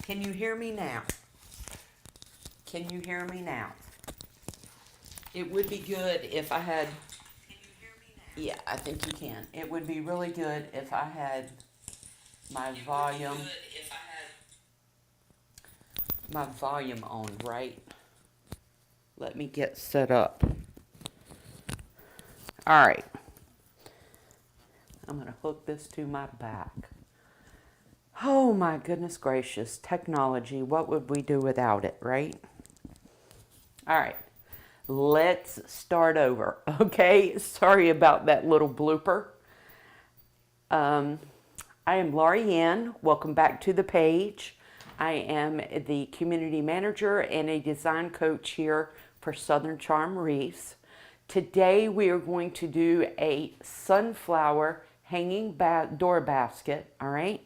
Can you hear me now? Can you hear me now? It would be good if I had. Can you hear me now? Yeah, I think you can. It would be really good if I had my volume. My volume on, right? Let me get set up. All right. I'm going to hook this to my back. Oh my goodness gracious, technology, what would we do without it, right? All right, let's start over, okay? Sorry about that little blooper. I am Laurie Ann. Welcome back to the page. I am the community manager and a design coach here for Southern Charm Wreaths. Today we are going to do a sunflower hanging door basket, all right?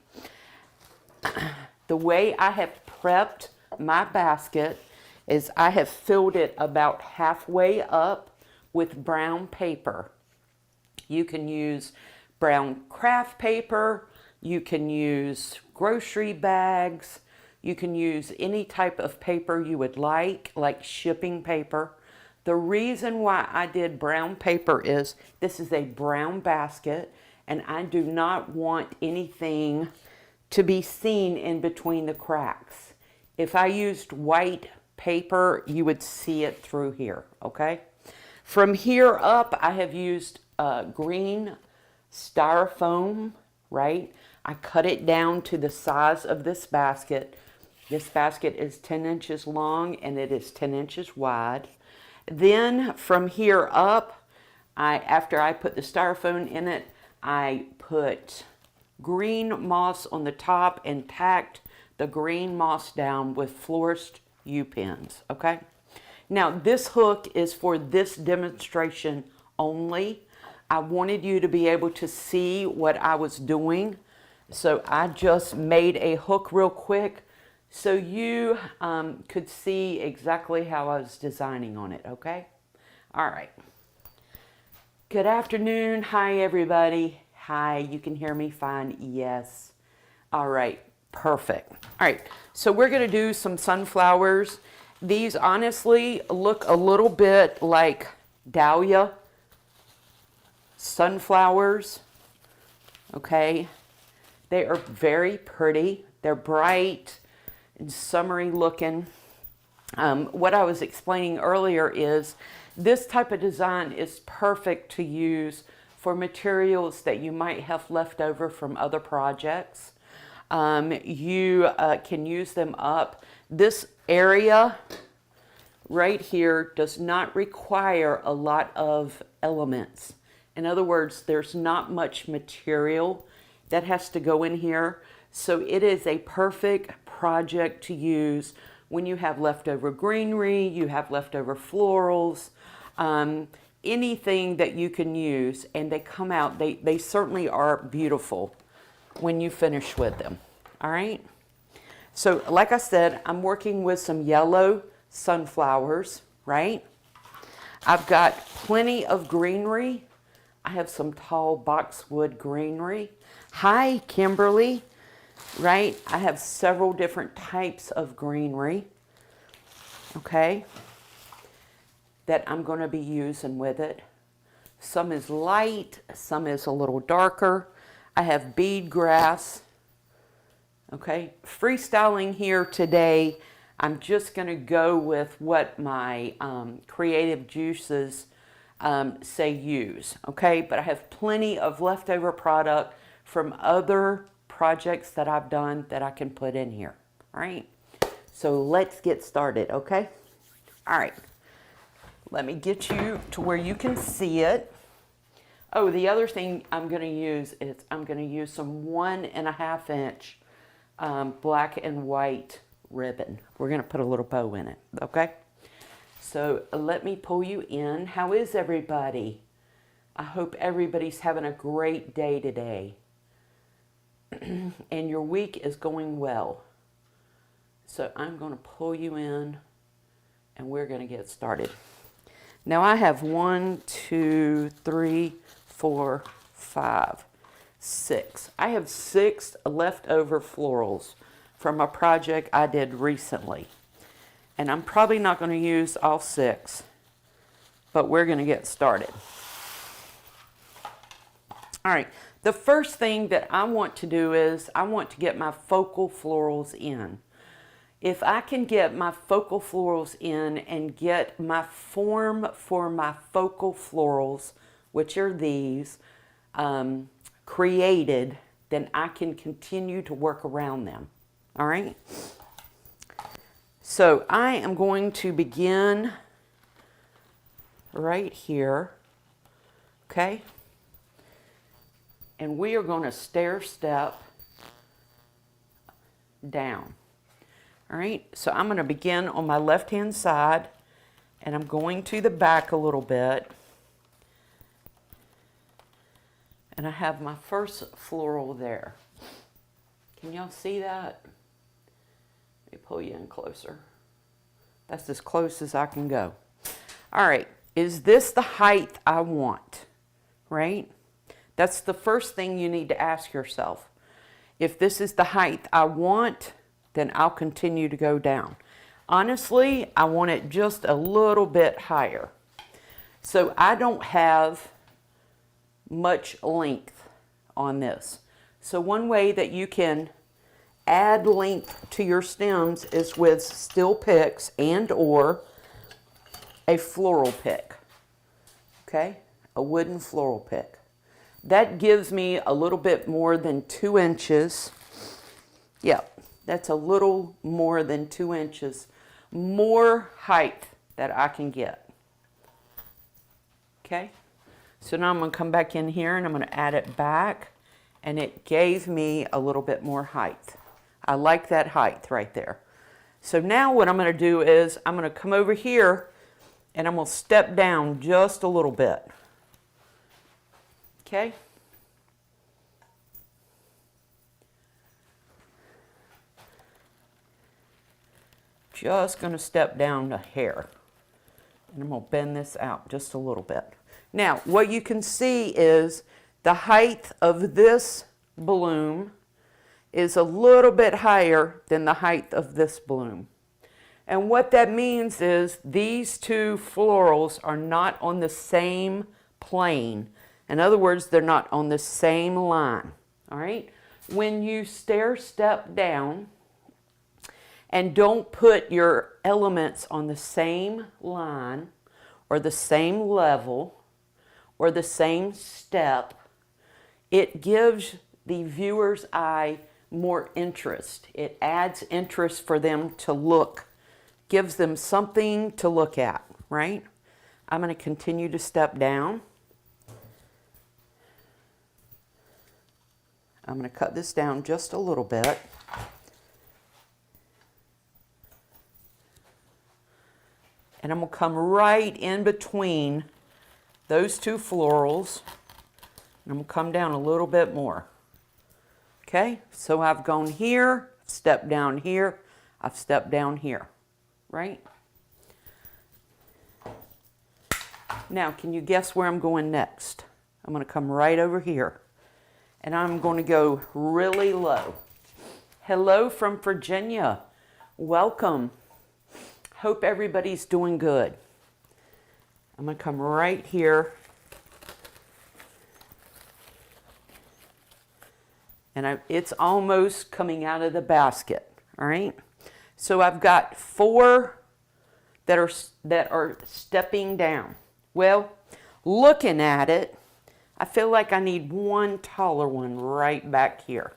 The way I have prepped my basket is I have filled it about halfway up with brown paper. You can use brown craft paper, you can use grocery bags, you can use any type of paper you would like shipping paper. The reason why I did brown paper is this is a brown basket and I do not want anything to be seen in between the cracks. If I used white paper, you would see it through here, okay? From here up, I have used green styrofoam, right? I cut it down to the size of this basket. This basket is 10 inches long and it is 10 inches wide. Then from here up, after I put the styrofoam in it, I put green moss on the top and tacked the green moss down with florist U-pins, okay? Now this hook is for this demonstration only. I wanted you to be able to see what I was doing, so I just made a hook real quick so you could see exactly how I was designing on it, okay? All right. Good afternoon. Hi, everybody. Hi, you can hear me fine? Yes. All right, perfect. All right, so we're gonna do some sunflowers. These honestly look a little bit like dahlia sunflowers, okay? They are very pretty. They're bright and summery looking. What I was explaining earlier is this type of design is perfect to use for materials that you might have left over from other projects. You can use them up. This area right here does not require a lot of elements. In other words, there's not much material that has to go in here. So it is a perfect project to use when you have leftover greenery, you have leftover florals, anything that you can use, and they come out, they certainly are beautiful when you finish with them, all right? So like I said, I'm working with some yellow sunflowers, right? I've got plenty of greenery. I have some tall boxwood greenery. Hi, Kimberly, right? I have several different types of greenery, okay, that I'm going to be using with it. Some is light, some is a little darker. I have bead grass, okay. Freestyling here today, I'm just going to go with what my creative juices say use, okay. But I have plenty of leftover product from other projects that I've done that I can put in here, all right. So let's get started, okay. All right. Let me get you to where you can see it. Oh, the other thing I'm going to use is I'm going to use some 1.5 inch black and white ribbon. We're going to put a little bow in it, okay? So let me pull you in. How is everybody? I hope everybody's having a great day today. And your week is going well. So I'm going to pull you in and we're going to get started. Now I have 1, 2, 3, 4, 5, 6. I have 6 leftover florals from a project I did recently. And I'm probably not going to use all 6, but we're going to get started. All right, the first thing that I want to do is I want to get my focal florals in. If I can get my focal florals in and get my form for my focal florals, which are these, created, then I can continue to work around them. All right? So I am going to begin right here, okay? And we are going to stair step down. All right, so I'm going to begin on my left-hand side, and I'm going to the back a little bit. And I have my first floral there. Can y'all see that? Let me pull you in closer. That's as close as I can go. All right, is this the height I want? Right? That's the first thing you need to ask yourself. If this is the height I want, then I'll continue to go down. Honestly, I want it just a little bit higher. So I don't have much length on this. So one way that you can add length to your stems is with steel picks and or a floral pick. Okay? A wooden floral pick. That gives me a little bit more than 2 inches. Yeah, that's a little more than 2 inches more height that I can get. Okay? So now I'm going to come back in here and I'm going to add it back, and it gave me a little bit more height. I like that height right there. So now what I'm going to do is I'm going to come over here and I'm going to step down just a little bit. Okay? Just going to step down a hair. And I'm going to bend this out just a little bit. Now, what you can see is the height of this bloom is a little bit higher than the height of this bloom. And what that means is these two florals are not on the same plane. In other words, they're not on the same line. All right? When you stair step down and don't put your elements on the same line or the same level or the same step, it gives the viewer's eye more interest. It adds interest for them to look, gives them something to look at, right? I'm going to continue to step down. I'm going to cut this down just a little bit. And I'm going to come right in between those two florals. And I'm going to come down a little bit more. Okay, so I've gone here, stepped down here, I've stepped down here, right? Now, can you guess where I'm going next? I'm going to come right over here, and I'm going to go really low. Hello from Virginia. Welcome. Hope everybody's doing good. I'm going to come right here. And it's almost coming out of the basket, all right? So I've got 4 that are stepping down. Well, looking at it, I feel like I need one taller one right back here.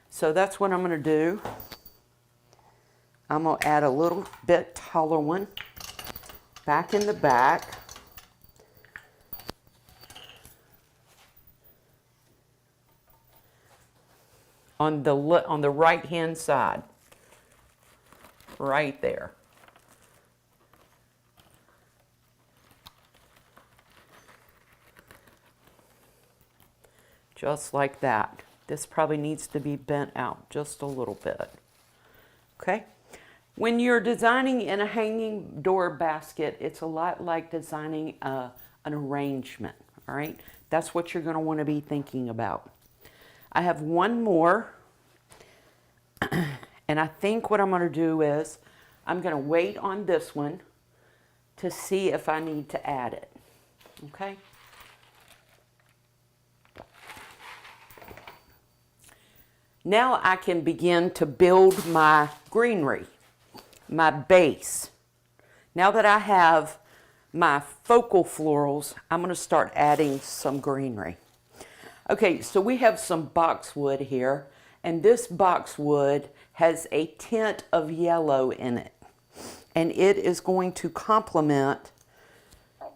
So that's what I'm going to do. I'm going to add a little bit taller one back in the back. On the right hand side, right there. Just like that. This probably needs to be bent out just a little bit. Okay? When you're designing in a hanging door basket, it's a lot like designing an arrangement, all right? That's what you're going to want to be thinking about. I have one more And I think what I'm going to do is I'm going to wait on this one to see if I need to add it. Okay? Now I can begin to build my greenery, my base. Now that I have my focal florals, I'm going to start adding some greenery. Okay, so we have some boxwood here, and this boxwood has a tint of yellow in it, and it is going to complement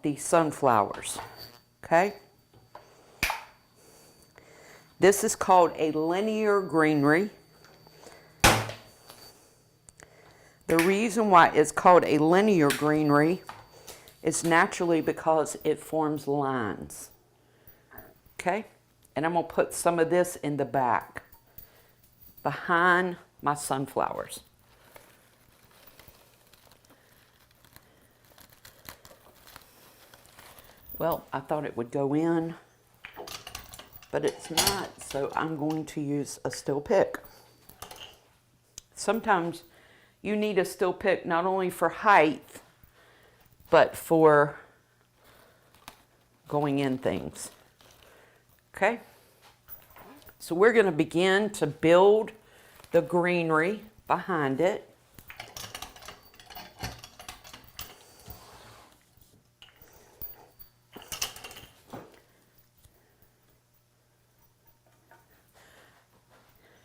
the sunflowers. Okay? This is called a linear greenery. The reason why it's called a linear greenery is naturally because it forms lines. Okay? And I'm going to put some of this in the back, behind my sunflowers. Well, I thought it would go in, but it's not, so I'm going to use a still pick. Sometimes you need a still pick not only for height, but for going in things. Okay? So we're going to begin to build the greenery behind it.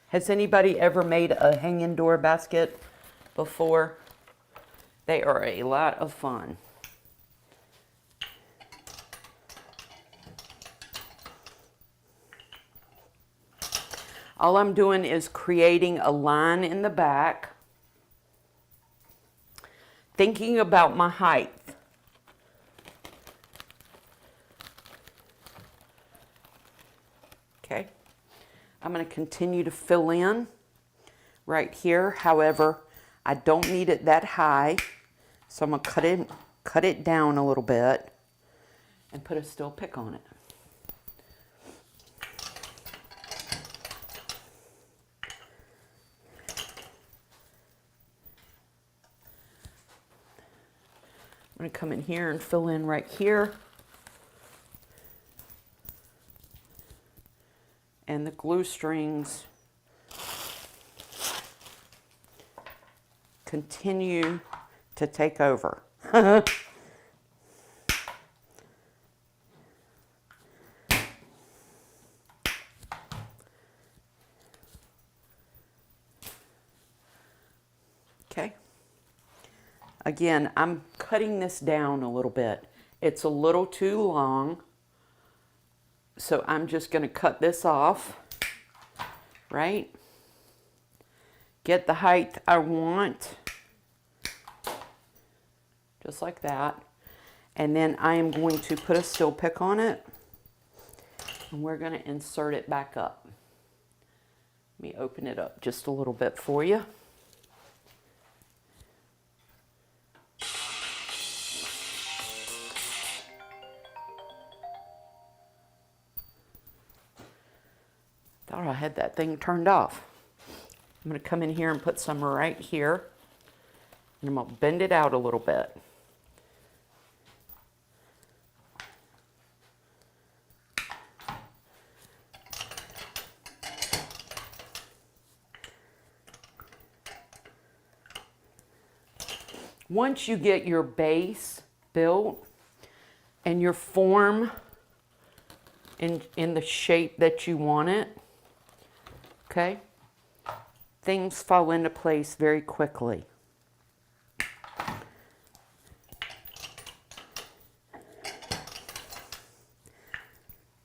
Has anybody ever made a hanging door basket before? They are a lot of fun. All I'm doing is creating a line in the back, thinking about my height. Okay, I'm going to continue to fill in right here. However, I don't need it that high, so I'm going to cut it down a little bit and put a still pick on it. I'm going to come in here and fill in right here. And the glue strings continue to take over. Okay. Again, I'm cutting this down a little bit. It's a little too long, so I'm just going to cut this off, right? Get the height I want, just like that. And then I am going to put a still pick on it, and we're going to insert it back up. Let me open it up just a little bit for you. Thought I had that thing turned off. I'm going to come in here and put some right here, and I'm going to bend it out a little bit. Once you get your base built and your form in the shape that you want it, okay, things fall into place very quickly.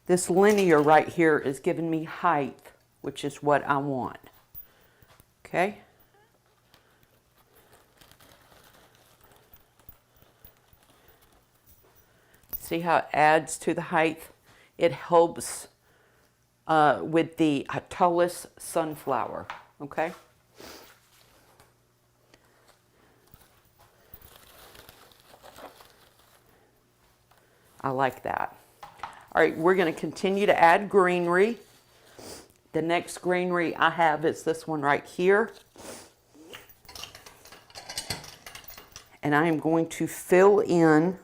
This linear right here is giving me height, which is what I want. Okay? See how it adds to the height? It helps with the tallest sunflower. Okay? I like that. All right, we're going to continue to add greenery. The next greenery I have is this one right here. And I am going to fill in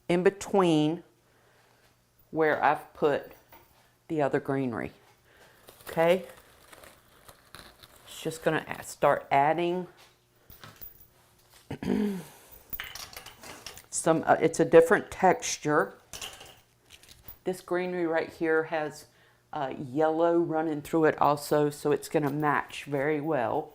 between where I've put the other greenery. Okay? It's just going to start adding some, it's a different texture. This greenery right here has yellow running through it also, so it's going to match very well.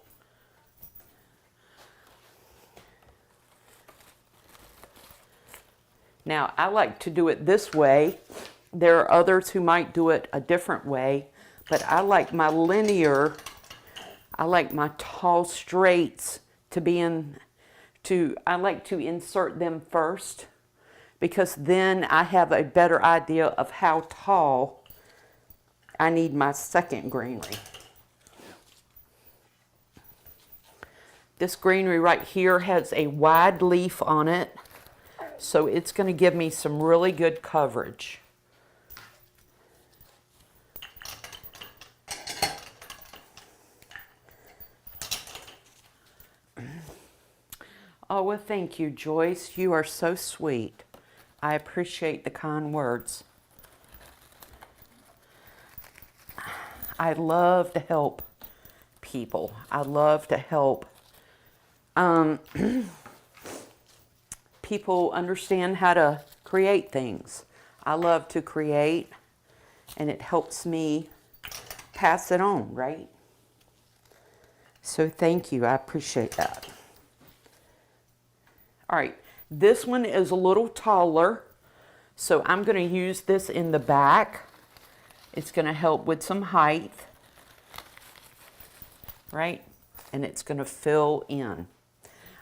Now, I like to do it this way. There are others who might do it a different way, but I like my linear, I like my tall straights to be I like to insert them first, because then I have a better idea of how tall I need my second greenery. This greenery right here has a wide leaf on it, so it's going to give me some really good coverage. Oh, well, thank you, Joyce. You are so sweet. I appreciate the kind words. I love to help people. I love to help people understand how to create things. I love to create, and it helps me pass it on, right? So thank you. I appreciate that. All right, this one is a little taller, so I'm going to use this in the back. It's going to help with some height, right? And it's going to fill in.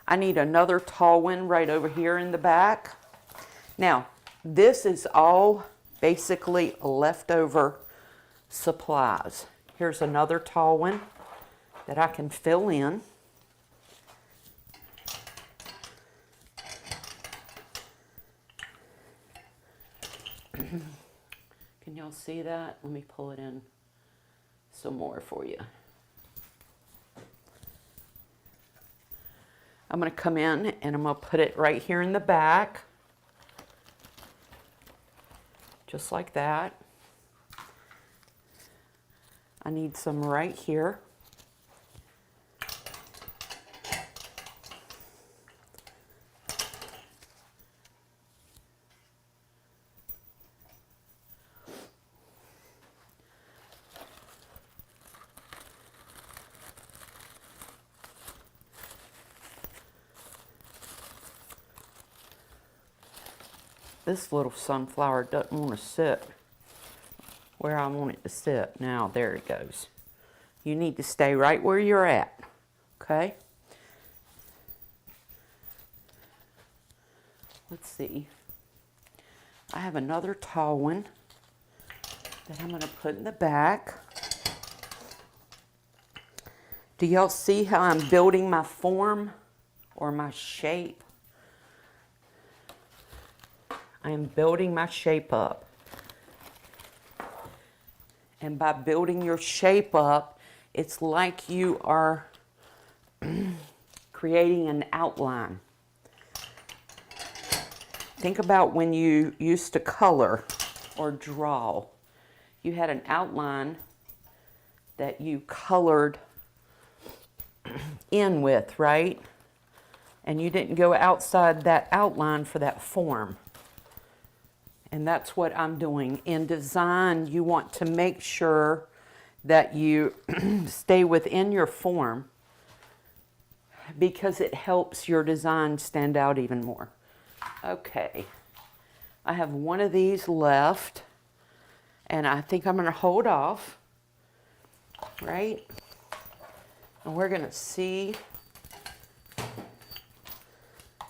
I need another tall one right over here in the back. Now, this is all basically leftover supplies. Here's another tall one that I can fill in. Can y'all see that? Let me pull it in some more for you. I'm going to come in and I'm going to put it right here in the back. Just like that. I need some right here. This little sunflower doesn't want to sit where I want it to sit. Now, there it goes. You need to stay right where you're at, okay? Let's see. I have another tall one that I'm going to put in the back. Do y'all see how I'm building my form or my shape? I am building my shape up. And by building your shape up, it's like you are creating an outline. Think about when you used to color or draw. You had an outline that you colored in with, right? And you didn't go outside that outline for that form. And that's what I'm doing. In design, you want to make sure that you stay within your form, because it helps your design stand out even more. Okay, I have one of these left, and I think I'm going to hold off, right? And we're going to see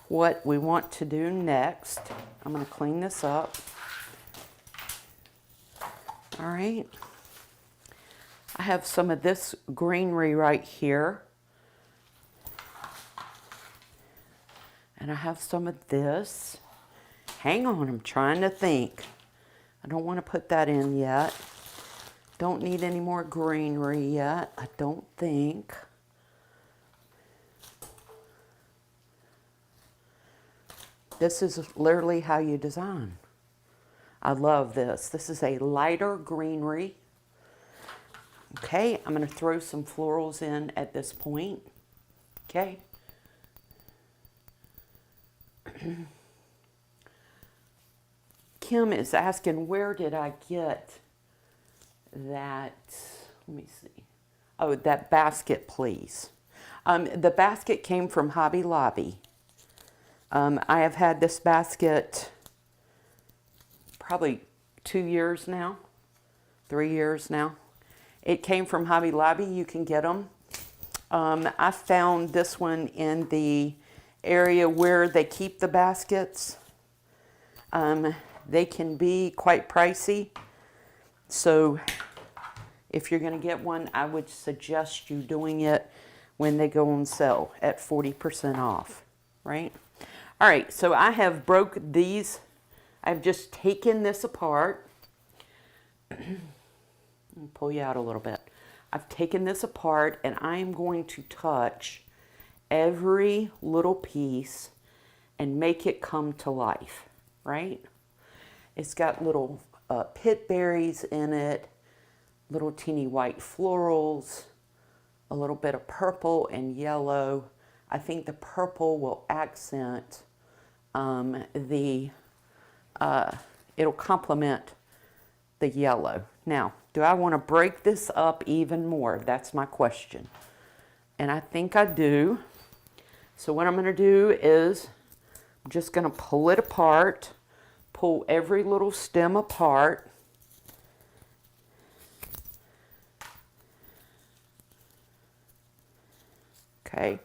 what we want to do next. I'm going to clean this up. All right. I have some of this greenery right here. And I have some of this. Hang on, I'm trying to think. I don't want to put that in yet. Don't need any more greenery yet, I don't think. This is literally how you design. I love this. This is a lighter greenery. Okay, I'm going to throw some florals in at this point. Okay. Kim is asking, where did I get that? Let me see. Oh, that basket, please. The basket came from Hobby Lobby. I have had this basket probably 2 years now, 3 years now. It came from Hobby Lobby. You can get them. I found this one in the area where they keep the baskets. They can be quite pricey. So if you're going to get one, I would suggest you doing it when they go on sale at 40% off, right? All right, so I have broke these. I've just taken this apart. Let me pull you out a little bit. I've taken this apart and I am going to touch every little piece and make it come to life, right? It's got little pit berries in it, little teeny white florals, a little bit of purple and yellow. I think the purple will accent it'll complement the yellow. Now, do I want to break this up even more? That's my question. And I think I do. So what I'm going to do is I'm just going to pull it apart, pull every little stem apart. Okay.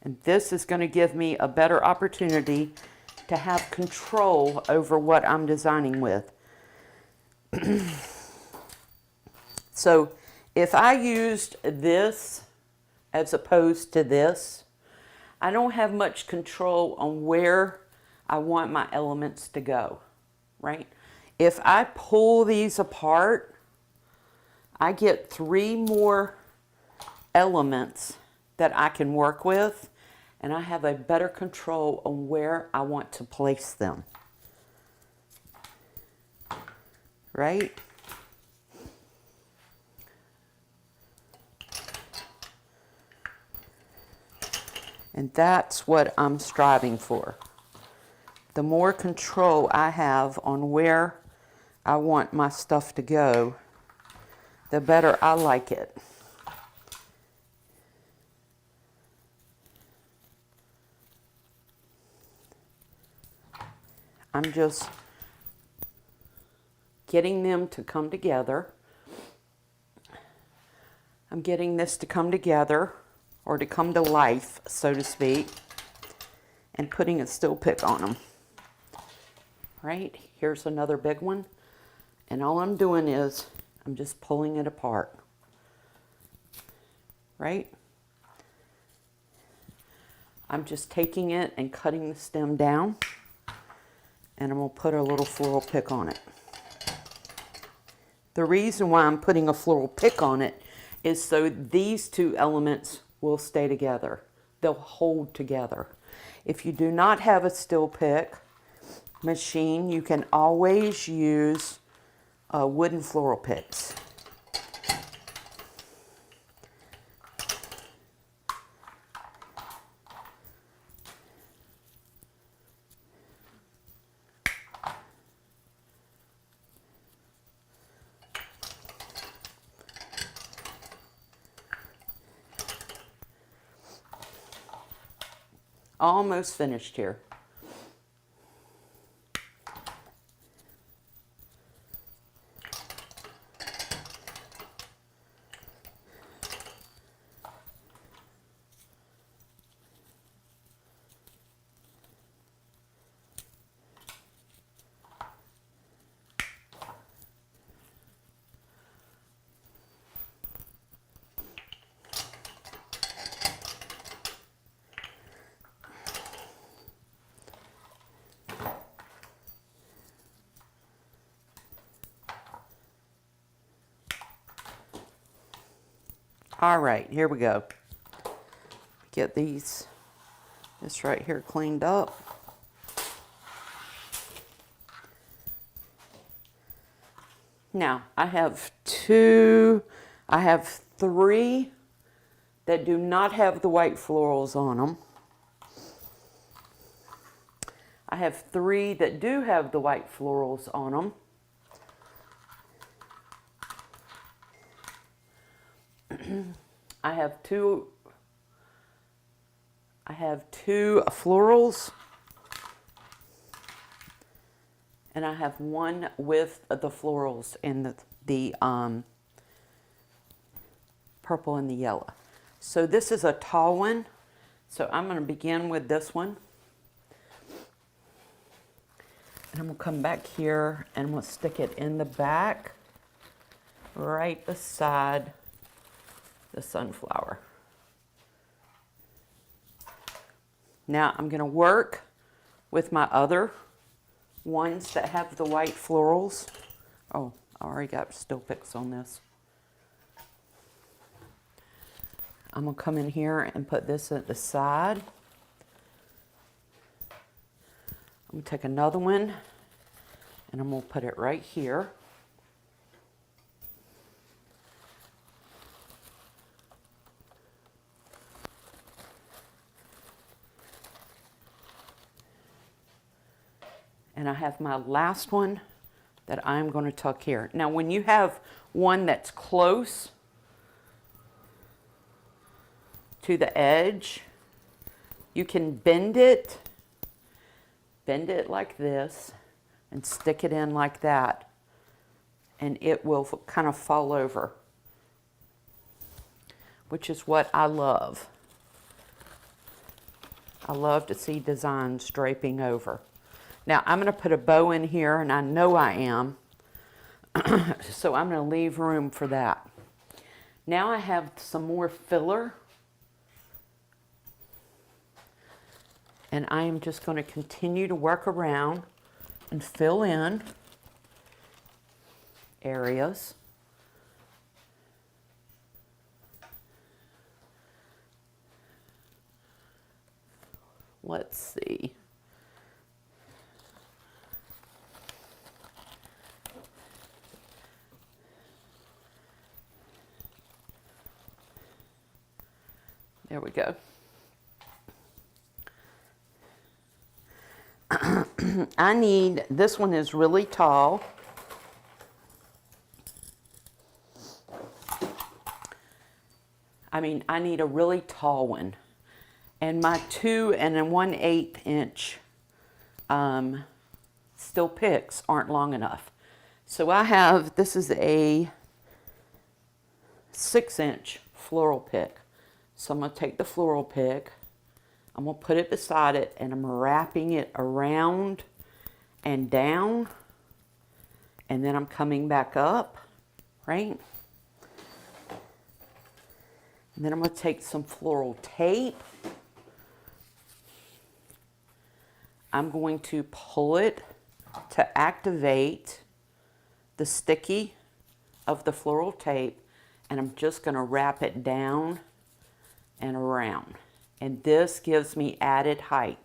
And this is going to give me a better opportunity to have control over what I'm designing with. So if I used this as opposed to this, I don't have much control on where I want my elements to go, right? If I pull these apart, I get 3 more elements that I can work with, and I have a better control on where I want to place them. Right? And that's what I'm striving for. The more control I have on where I want my stuff to go, the better I like it. I'm just getting them to come together. I'm getting this to come together, or to come to life, so to speak, and putting a still pick on them. Right? Here's another big one. And all I'm doing is I'm just pulling it apart. Right? I'm just taking it and cutting the stem down. And I'm going to put a little floral pick on it. The reason why I'm putting a floral pick on it is so these 2 elements will stay together. They'll hold together. If you do not have a still pick machine, you can always use wooden floral picks. Almost finished here. All right, here we go. Get this right here cleaned up. Now, I have three that do not have the white florals on them. I have 3 that do have the white florals on them. I have two florals, and I have 1 with the florals in the purple and the yellow. So this is a tall one. So I'm going to begin with this one. And I'm going to come back here and we'll stick it in the back right beside the sunflower. Now I'm going to work with my other ones that have the white florals. Oh, I already got still picks on this. I'm going to come in here and put this at the side. I'm going to take another one and I'm going to put it right here. And I have my last one that I'm going to tuck here. Now, when you have one that's close to the edge, you can bend it like this and stick it in like that, and it will kind of fall over, which is what I love. I love to see designs draping over. Now I'm going to put a bow in here, and I know I am, so I'm going to leave room for that. Now I have some more filler, and I am just going to continue to work around and fill in areas. Let's see. There we go. I need, this one is really tall. I need a really tall one. And my 2 1/8 inch still picks aren't long enough. So I have, this is a 6-inch floral pick. So I'm going to take the floral pick, I'm going to put it beside it, and I'm wrapping it around and down, and then I'm coming back up, right? And then I'm going to take some floral tape. I'm going to pull it to activate the sticky of the floral tape, and I'm just going to wrap it down and around. And this gives me added height.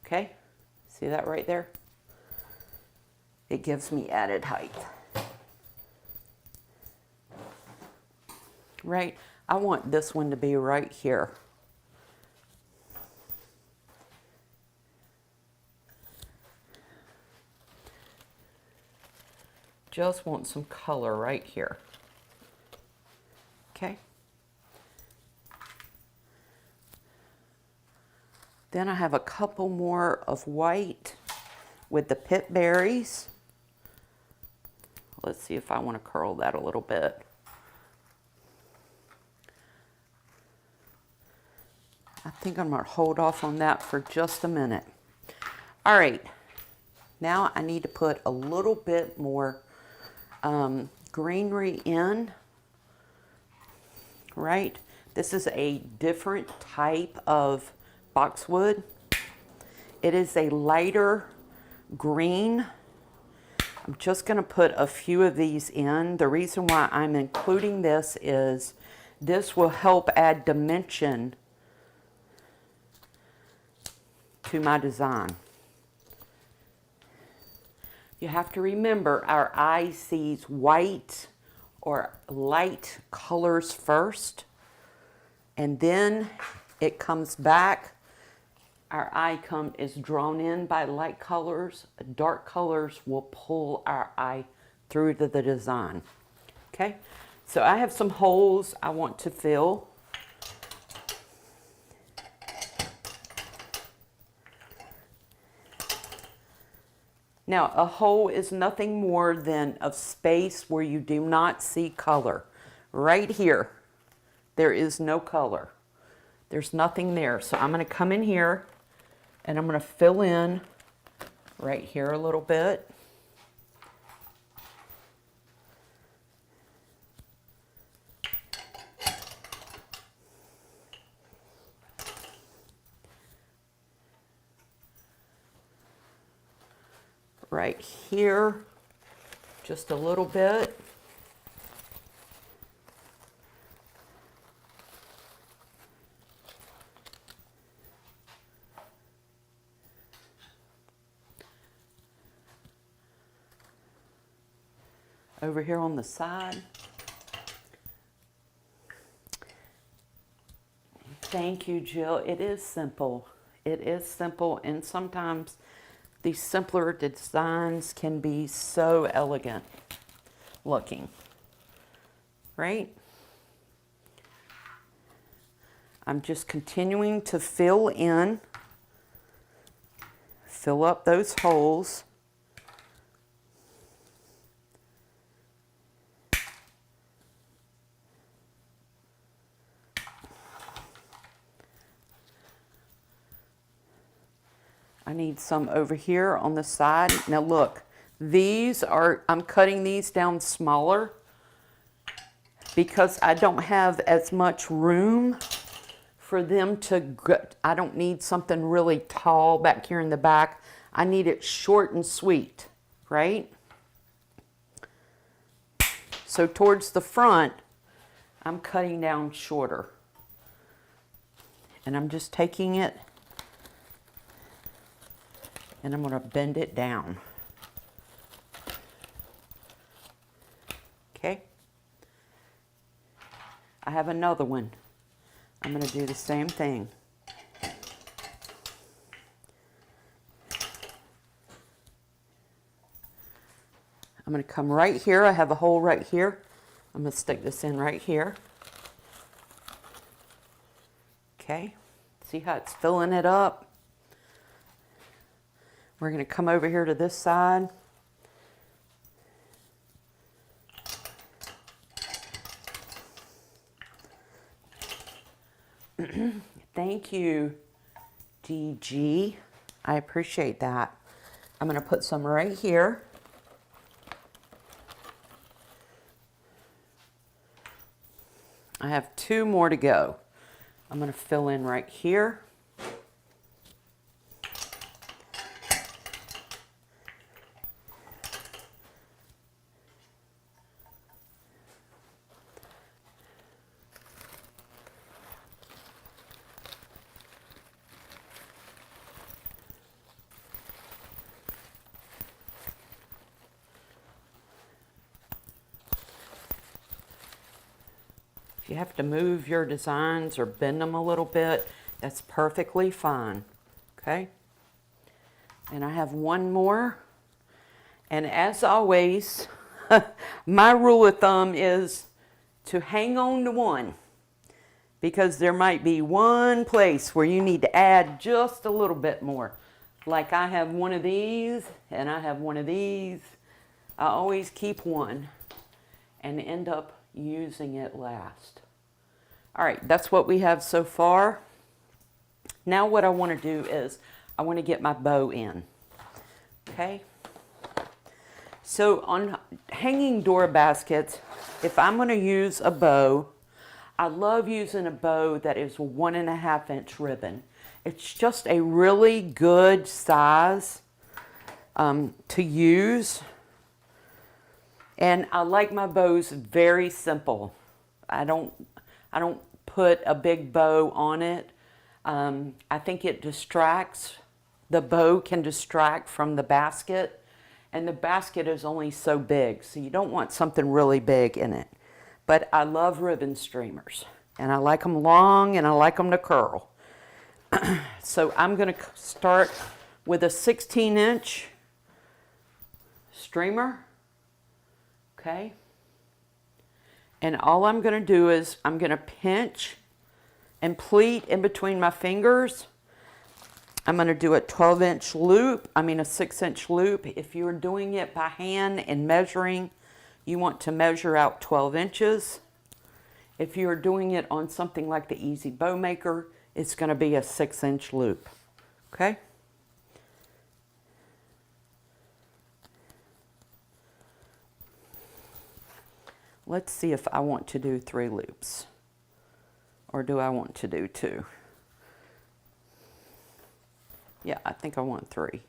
Okay? See that right there? It gives me added height. Right? I want this one to be right here. Just want some color right here. Okay? Then I have a couple more of white with the pip berries. Let's see if I want to curl that a little bit. I think I'm going to hold off on that for just a minute. All right, now I need to put a little bit more greenery in, right? This is a different type of boxwood. It is a lighter green. I'm just going to put a few of these in. The reason why I'm including this is This will help add dimension to my design. You have to remember our eye sees white or light colors first, and then it comes back. Our eye is drawn in by light colors. Dark colors will pull our eye through to the design. Okay, so I have some holes I want to fill. Now, a hole is nothing more than a space where you do not see color. Right here, there is no color. There's nothing there. So I'm going to come in here and I'm going to fill in right here a little bit. Right here, just a little bit. Over here on the side. Thank you, Jill. It is simple. It is simple, and sometimes these simpler designs can be so elegant looking, right? I'm just continuing to fill up those holes. I need some over here on the side. Now look, I'm cutting these down smaller because I don't have as much room for them to, I don't need something really tall back here in the back. I need it short and sweet, right? So towards the front, I'm cutting down shorter. And I'm just taking it and I'm going to bend it down. Okay. I have another one. I'm going to do the same thing. I'm going to come right here. I have a hole right here. I'm going to stick this in right here. Okay. See how it's filling it up? We're going to come over here to this side. Thank you, DG. I appreciate that. I'm going to put some right here. I have 2 more to go. I'm going to fill in right here. You have to move your designs or bend them a little bit. That's perfectly fine. Okay? And I have one more. And as always, my rule of thumb is to hang on to one, because there might be one place where you need to add just a little bit more. Like I have one of these and I have one of these. I always keep one and end up using it last. All right, that's what we have so far. Now what I want to do is I want to get my bow in. Okay? So on hanging door baskets, if I'm going to use a bow, I love using a bow that is 1.5 inch ribbon. It's just a really good size to use. And I like my bows very simple. I I don't put a big bow on it. I think it distracts. The bow can distract from the basket, and the basket is only so big, so you don't want something really big in it. But I love ribbon streamers, and I like them long, and I like them to curl. So I'm going to start with a 16-inch streamer, okay? And all I'm going to do is I'm going to pinch and pleat in between my fingers. I'm going to do a 12-inch loop, a 6-inch loop. If you're doing it by hand and measuring, you want to measure out 12 inches. If you're doing it on something like the Easy Bow Maker, it's going to be a 6-inch loop, okay? Let's see if I want to do 3 loops, or do I want to do 2? Yeah, I think I want 3.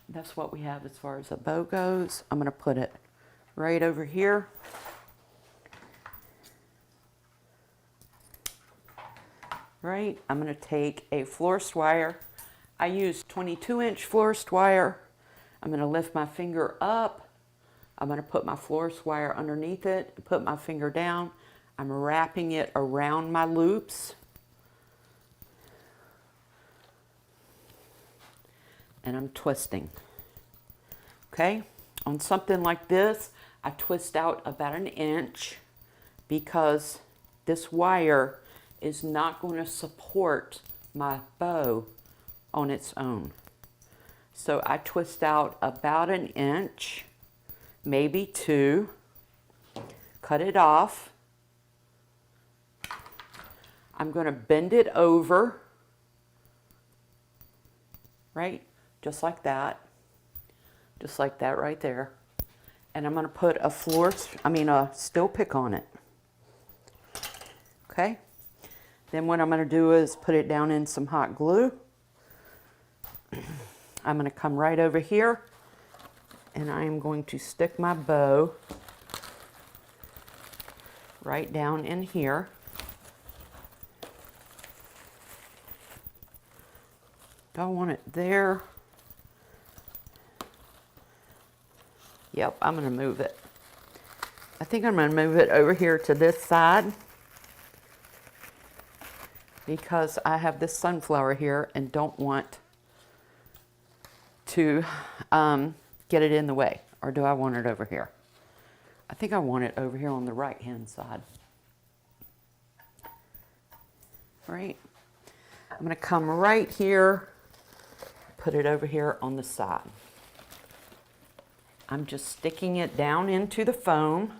That's what we have as far as a bow goes. I'm going to put it right over here. Right, I'm going to take a florist wire. I use 22-inch florist wire. I'm going to lift my finger up. I'm going to put my florist wire underneath it, put my finger down. I'm wrapping it around my loops. And I'm twisting. Okay, on something like this, I twist out about 1 inch because this wire is not going to support my bow on its own. So I twist out about 1 inch, maybe 2, cut it off. I'm going to bend it over, right? Just like that right there. And I'm going to put a steel pick on it. Okay? Then what I'm going to do is put it down in some hot glue. I'm going to come right over here, and I am going to stick my bow right down in here. Don't want it there. Yep, I'm going to move it. I think I'm going to move it over here to this side because I have this sunflower here and don't want to get it in the way. Or do I want it over here? I think I want it over here on the right hand side. Right? I'm going to come right here, put it over here on the side. I'm just sticking it down into the foam.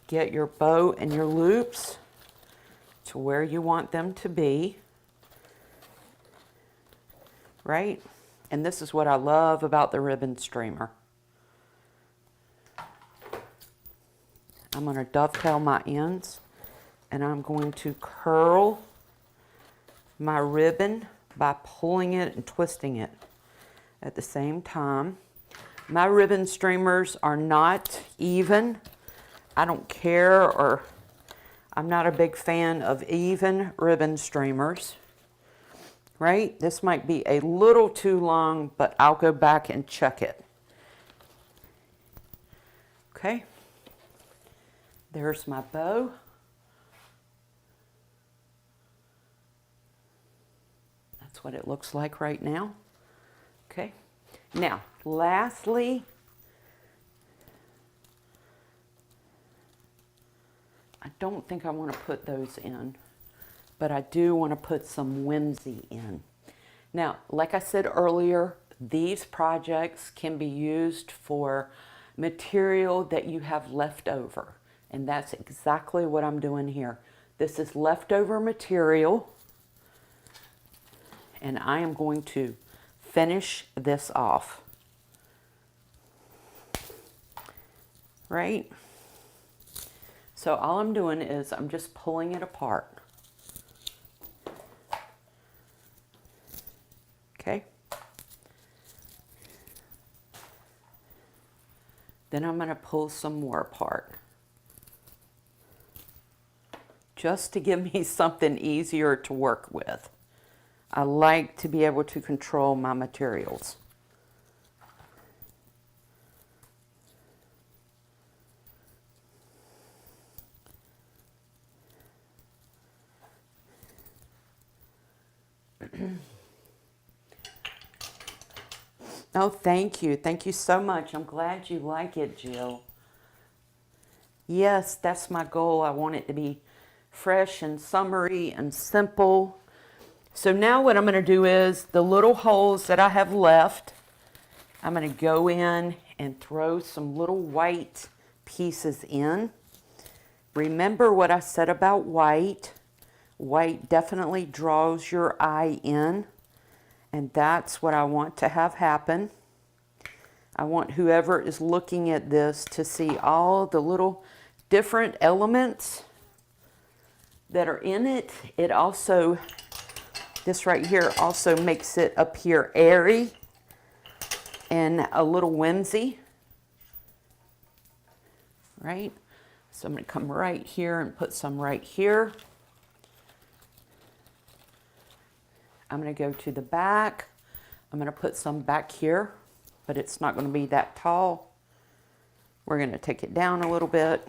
Get your bow and your loops to where you want them to be. Right? And this is what I love about the ribbon streamer. I'm going to dovetail my ends, and I'm going to curl my ribbon by pulling it and twisting it at the same time. My ribbon streamers are not even. I don't care, or I'm not a big fan of even ribbon streamers. Right? This might be a little too long, but I'll go back and check it. Okay. There's my bow. That's what it looks like right now. Okay. Now, lastly, I don't think I want to put those in, but I do want to put some whimsy in. Now, like I said earlier, these projects can be used for material that you have left over, and that's exactly what I'm doing here. This is leftover material, and I am going to finish this off. Right? So So all I'm doing is I'm just pulling it apart. Okay. Then I'm going to pull some more apart, just to give me something easier to work with. I like to be able to control my materials. Oh, thank you. Thank you so much. I'm glad you like it, Jill. Yes, that's my goal. I want it to be fresh and summery and simple. So now what I'm going to do is the little holes that I have left, I'm going to go in and throw some little white pieces in. Remember what I said about white. White definitely draws your eye in. And that's what I want to have happen. I want whoever is looking at this to see all the little different elements that are in it. It also, this right here also makes it appear airy and a little whimsy, right? So I'm going to come right here and put some right here. I'm going to go to the back. I'm going to put some back here, but it's not going to be that tall. We're going to take it down a little bit.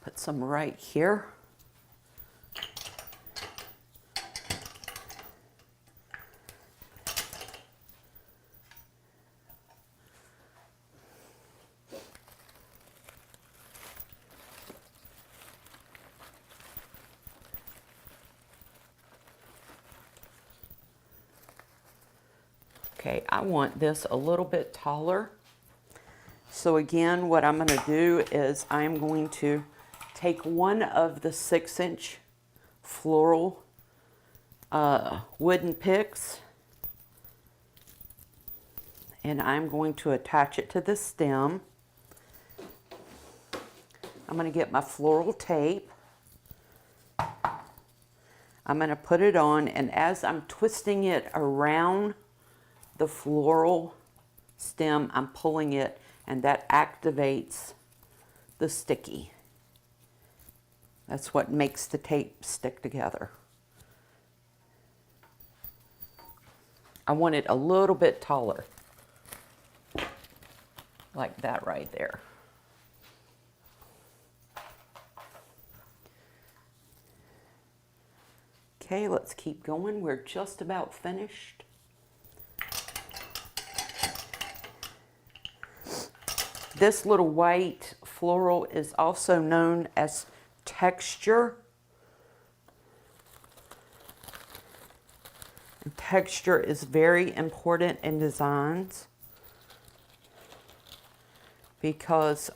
Put some right here. Okay, I want this a little bit taller. So again, what I'm going to do is I'm going to take one of the 6-inch floral wooden picks, and I'm going to attach it to the stem. I'm going to get my floral tape. I'm going to put it on, and as I'm twisting it around the floral stem, I'm pulling it, and that activates the sticky. That's what makes the tape stick together. I want it a little bit taller, like that right there. Okay, let's keep going. We're just about finished. This little white floral is also known as texture. And texture is very important in designs because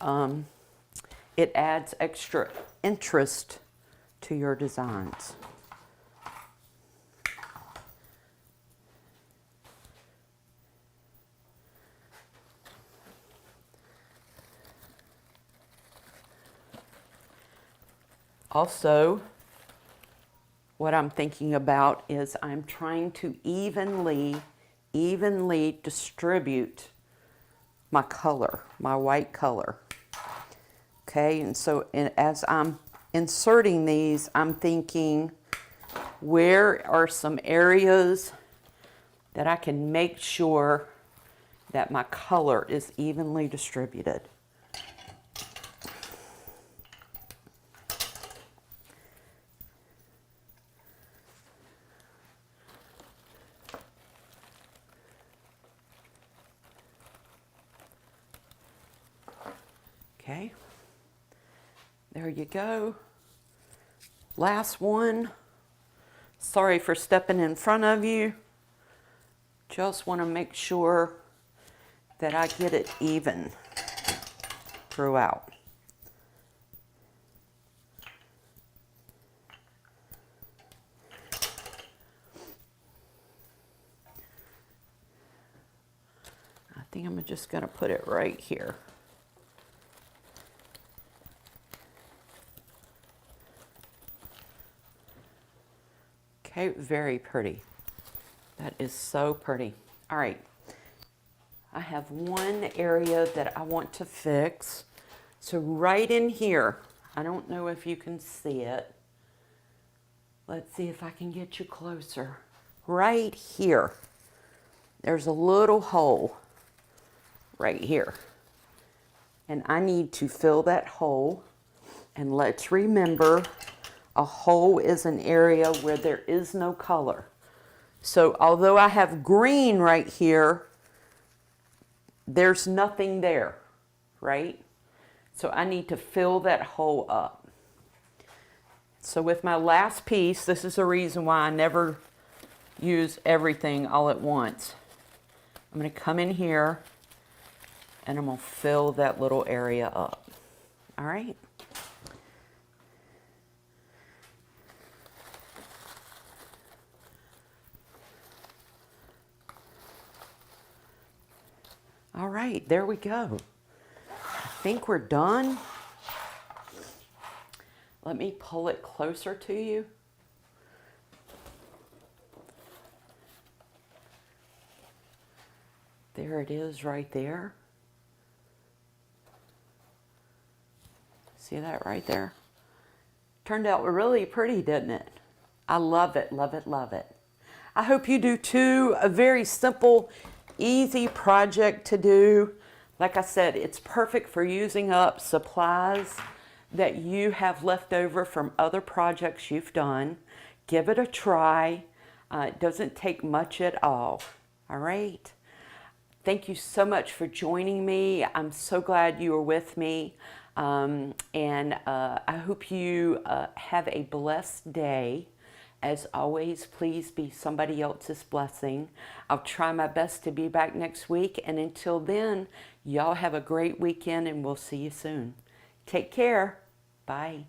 it adds extra interest to your designs. Also, what I'm thinking about is I'm trying to evenly distribute my color, my white color. Okay, and so as I'm inserting these, I'm thinking, where are some areas that I can make sure that my color is evenly distributed? Okay, there you go. Last one. Sorry for stepping in front of you. Just want to make sure that I get it even throughout. I think I'm just going to put it right here. Okay, very pretty. That is so pretty. All right, I have one area that I want to fix. So right in here, I don't know if you can see it. Let's see if I can get you closer. Right here, there's a little hole right here. And I need to fill that hole. And let's remember, a hole is an area where there is no color. So although I have green right here, there's nothing there, right? So I need to fill that hole up. So with my last piece, this is the reason why I never use everything all at once. I'm going to come in here and I'm going to fill that little area up. All right? All right, there we go. I think we're done. Let me pull it closer to you. There it is right there. See that right there? Turned out really pretty, didn't it? I love it, love it, love it. I hope you do too. A very simple, easy project to do. Like I said, it's perfect for using up supplies that you have left over from other projects you've done. Give it a try. It doesn't take much at all. All right. Thank you so much for joining me. I'm so glad you were with me. I hope you have a blessed day. As always, please be somebody else's blessing. I'll try my best to be back next week. And until then, y'all have a great weekend and we'll see you soon. Take care. Bye.